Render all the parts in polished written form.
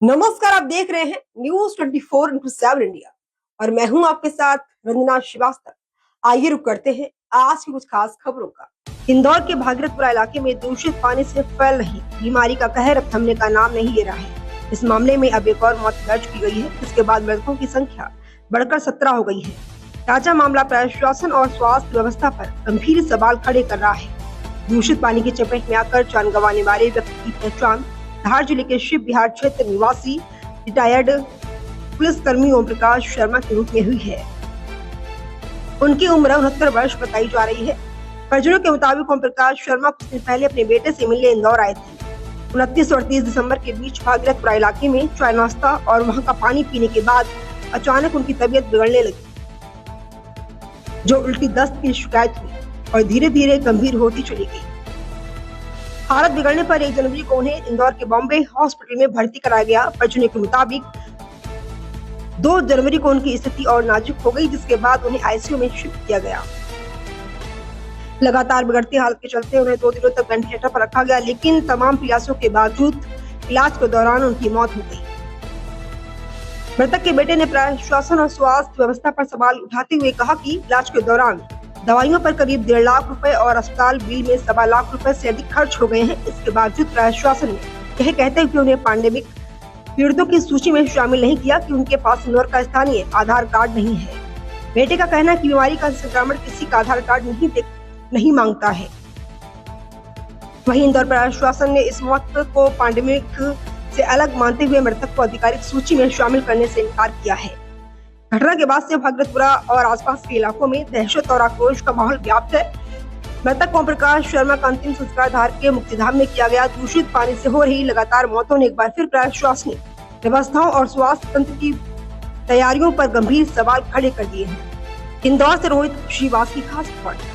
नमस्कार, आप देख रहे हैं न्यूज 24/7 इंडिया और मैं हूं आपके साथ रंजना श्रीवास्तव। आइए रुक करते हैं आज की कुछ खास खबरों का। इंदौर के भागीरथपुरा इलाके में दूषित पानी से फैल रही बीमारी का कहर अब थमने का नाम नहीं ले रहा है। इस मामले में अब एक और मौत दर्ज की गई है, जिसके बाद मृतकों की संख्या बढ़कर 17 हो गई है। ताजा मामला प्रशासन और स्वास्थ्य व्यवस्था पर गंभीर सवाल खड़े कर रहा है। दूषित पानी की चपेट में आकर जान गंवाने वाले व्यक्ति की पहचान धार जिले के शिव विहार क्षेत्र निवासी रिटायर्ड पुलिसकर्मी ओम प्रकाश शर्मा के रूप में हुई है। उनकी उम्र 69 वर्ष बताई जा रही है। परिजनों के मुताबिक ओम प्रकाश शर्मा कुछ दिन पहले अपने बेटे से मिलने इंदौर आए थे। 29 और 30 दिसंबर के बीच भागीरथपुरा इलाके में चाय नाश्ता और वहां का पानी पीने के बाद अचानक उनकी तबीयत बिगड़ने लगी, जो उल्टी दस्त की शिकायत हुई और धीरे धीरे गंभीर होती चली गई। हालत बिगड़ने पर 1 जनवरी को उन्हें इंदौर के बॉम्बे हॉस्पिटल में भर्ती कराया गया। परिजनों के मुताबिक 2 जनवरी को उनकी स्थिति और नाजुक हो गई, जिसके बाद उन्हें आईसीयू में शिफ्ट किया गया। लगातार बिगड़ती हालत के चलते उन्हें 2 दिनों तक वेंटिलेटर पर रखा गया, लेकिन तमाम प्रयासों के बावजूद इलाज के दौरान उनकी मौत हो गई। मृतक के बेटे ने प्रशासन और स्वास्थ्य व्यवस्था पर सवाल उठाते हुए कहा कि इलाज के दौरान दवाइयों पर करीब 1.5 लाख रुपए और अस्पताल बिल में 1.25 लाख रुपए से अधिक खर्च हो गए हैं। इसके बावजूद प्रशासन ने यह कहते हुए उन्हें पैंडेमिक पीड़ितों की सूची में शामिल नहीं किया कि उनके पास इंदौर का स्थानीय आधार कार्ड नहीं है। बेटे का कहना है कि बीमारी का संक्रमण किसी का आधार कार्ड नहीं मांगता है। वहीं इंदौर प्रशासन ने इस मौत को पैंडेमिक से अलग मानते हुए मृतक को आधिकारिक सूची में शामिल करने से इनकार किया है। घटना के बाद से भागीरथपुरा और आसपास के इलाकों में दहशत और आक्रोश का माहौल व्याप्त है। मृतक ओम प्रकाश शर्मा का अंतिम संस्कार धार के मुक्तिधाम में किया गया। दूषित पानी से हो रही लगातार मौतों ने एक बार फिर प्रशासनिक व्यवस्थाओं और स्वास्थ्य तंत्र की तैयारियों पर गंभीर सवाल खड़े कर दिए हैं। इंदौर से रोहित श्रीवास्तव की खास रिपोर्ट।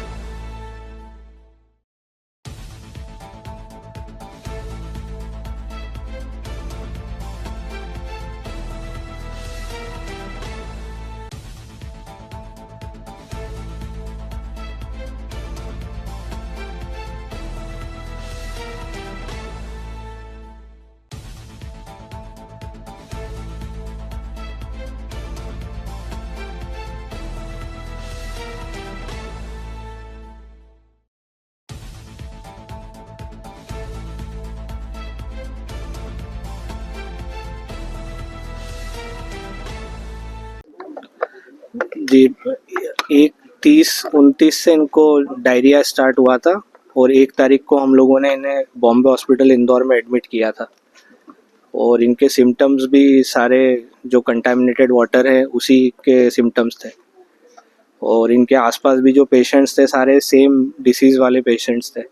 जी, 30-29 से इनको डायरिया स्टार्ट हुआ था और 1 तारीख को हम लोगों ने इन्हें बॉम्बे हॉस्पिटल इंदौर में एडमिट किया था। और इनके सिम्टम्स भी सारे जो कंटामिनेटेड वाटर है उसी के सिम्टम्स थे। और इनके आसपास भी जो पेशेंट्स थे सारे सेम डिसीज़ वाले पेशेंट्स थे।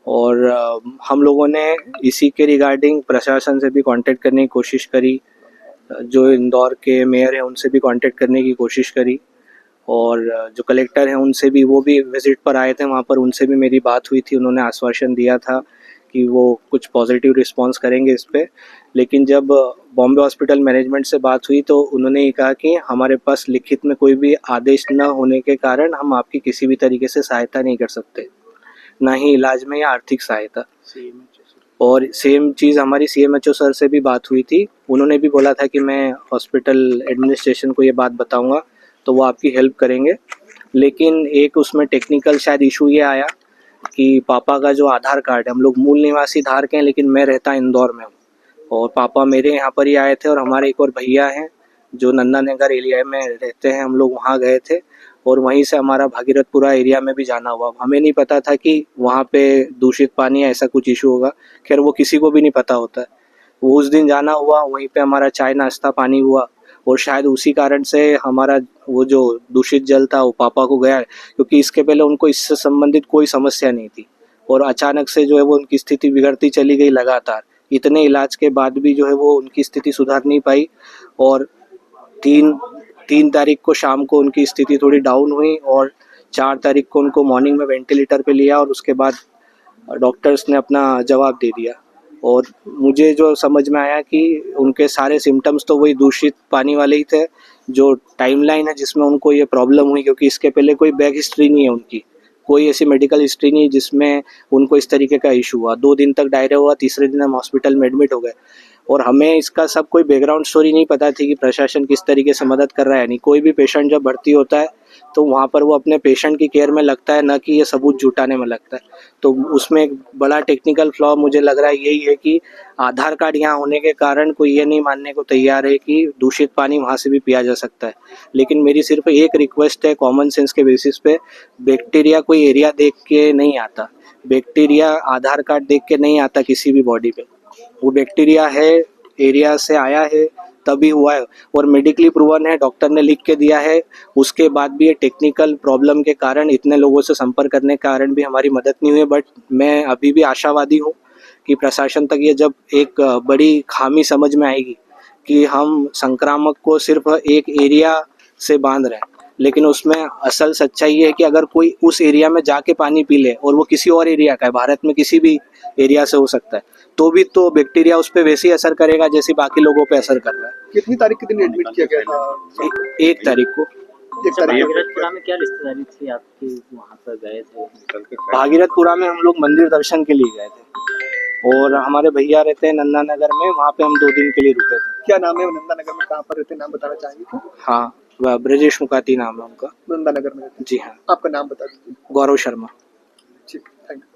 और हम लोगों ने इसी के रिगार्डिंग प्रशासन से भी कांटेक्ट करने की कोशिश करी, जो इंदौर के मेयर हैं उनसे भी कांटेक्ट करने की कोशिश करी, और जो कलेक्टर हैं उनसे भी, वो भी विजिट पर आए थे वहाँ पर, उनसे भी मेरी बात हुई थी। उन्होंने आश्वासन दिया था कि वो कुछ पॉजिटिव रिस्पांस करेंगे इस पे। लेकिन जब बॉम्बे हॉस्पिटल मैनेजमेंट से बात हुई तो उन्होंने ये कहा कि हमारे पास लिखित में कोई भी आदेश न होने के कारण हम आपकी किसी भी तरीके से सहायता नहीं कर सकते, ना ही इलाज में या आर्थिक सहायता। और सेम चीज़ हमारी CMHO सर से भी बात हुई थी। उन्होंने भी बोला था कि मैं हॉस्पिटल एडमिनिस्ट्रेशन को ये बात बताऊंगा तो वो आपकी हेल्प करेंगे। लेकिन एक उसमें टेक्निकल शायद इशू ये आया कि पापा का जो आधार कार्ड है, हम लोग मूल निवासी धार के हैं लेकिन मैं रहता इंदौर में हूँ, और पापा मेरे यहाँ पर ही आए थे, और हमारे एक और भैया हैं जो नंदा नगर एरिया में रहते हैं, हम लोग वहाँ गए थे और वहीं से हमारा भागीरथपुरा एरिया में भी जाना हुआ। हमें नहीं पता था कि वहाँ पे दूषित पानी ऐसा कुछ इशू होगा। खैर वो किसी को भी नहीं पता होता है। वो उस दिन जाना हुआ, वहीं पे हमारा चाय नाश्ता पानी हुआ, और शायद उसी कारण से हमारा वो जो दूषित जल था वो पापा को गया, क्योंकि इसके पहले उनको इससे संबंधित कोई समस्या नहीं थी। और अचानक से जो है वो उनकी स्थिति बिगड़ती चली गई लगातार। इतने इलाज के बाद भी जो है वो उनकी स्थिति सुधार नहीं पाई, और 3 तारीख को शाम को उनकी स्थिति थोड़ी डाउन हुई, और 4 तारीख को उनको मॉर्निंग में वेंटिलेटर पे लिया, और उसके बाद डॉक्टर्स ने अपना जवाब दे दिया। और मुझे जो समझ में आया कि उनके सारे सिम्टम्स तो वही दूषित पानी वाले ही थे। जो टाइमलाइन है जिसमें उनको ये प्रॉब्लम हुई, क्योंकि इसके पहले कोई बैक हिस्ट्री नहीं है उनकी, कोई ऐसी मेडिकल हिस्ट्री नहीं जिसमें उनको इस तरीके का इशू हुआ। 2 दिन तक डायरिया हुआ, तीसरे दिन हम हॉस्पिटल में एडमिट हो गए। और हमें इसका सब कोई बैकग्राउंड स्टोरी नहीं पता थी कि प्रशासन किस तरीके से मदद कर रहा है। नहीं, कोई भी पेशेंट जब भर्ती होता है तो वहाँ पर वो अपने पेशेंट की केयर में लगता है, न कि ये सबूत जुटाने में लगता है। तो उसमें एक बड़ा टेक्निकल फ्लॉ मुझे लग रहा है यही है कि आधार कार्ड यहाँ होने के कारण कोई ये नहीं मानने को तैयार है कि दूषित पानी वहाँ से भी पिया जा सकता है। लेकिन मेरी सिर्फ एक रिक्वेस्ट है, कॉमन सेंस के बेसिस पे, बैक्टीरिया कोई एरिया देख के नहीं आता, बैक्टीरिया आधार कार्ड देख के नहीं आता किसी भी बॉडी पे। वो बैक्टीरिया है, एरिया से आया है, तभी हुआ है और मेडिकली प्रूवन है, डॉक्टर ने लिख के दिया है। उसके बाद भी ये टेक्निकल प्रॉब्लम के कारण, इतने लोगों से संपर्क करने के कारण भी हमारी मदद नहीं हुई। बट मैं अभी भी आशावादी हूँ कि प्रशासन तक ये जब एक बड़ी खामी समझ में आएगी कि हम संक्रामक को सिर्फ एक एरिया से बांध रहे हैं, लेकिन उसमें असल सच्चाई है कि अगर कोई उस एरिया में जाके पानी पी ले और वो किसी और एरिया का है, भारत में किसी भी एरिया से हो सकता है, तो भी तो बैक्टीरिया उस पर वैसे ही असर करेगा जैसे बाकी लोगों पे असर कर रहा है। कितनी तारीख के दिन एडमिट किया गया था? 1 तारीख को। भागीरथपुरा में क्या रिश्तेदारी थी आपकी, वहाँ पर गए थे? भागीरथपुरा में हम लोग मंदिर दर्शन के लिए गए थे और हमारे भैया रहते हैं नंदा नगर में, वहाँ पे हम 2 दिन के लिए रुके थे। क्या नाम है नंदा नगर में, कहाँ पर रहते हैं, नाम बताना चाहेंगे क्या? हाँ, वह ब्रजेश मुकाती नाम है उनका। नंदा नगर में रहते हैं। जी हाँ। आपका नाम बता दीजिए। गौरव शर्मा। ठीक, थैंक यू।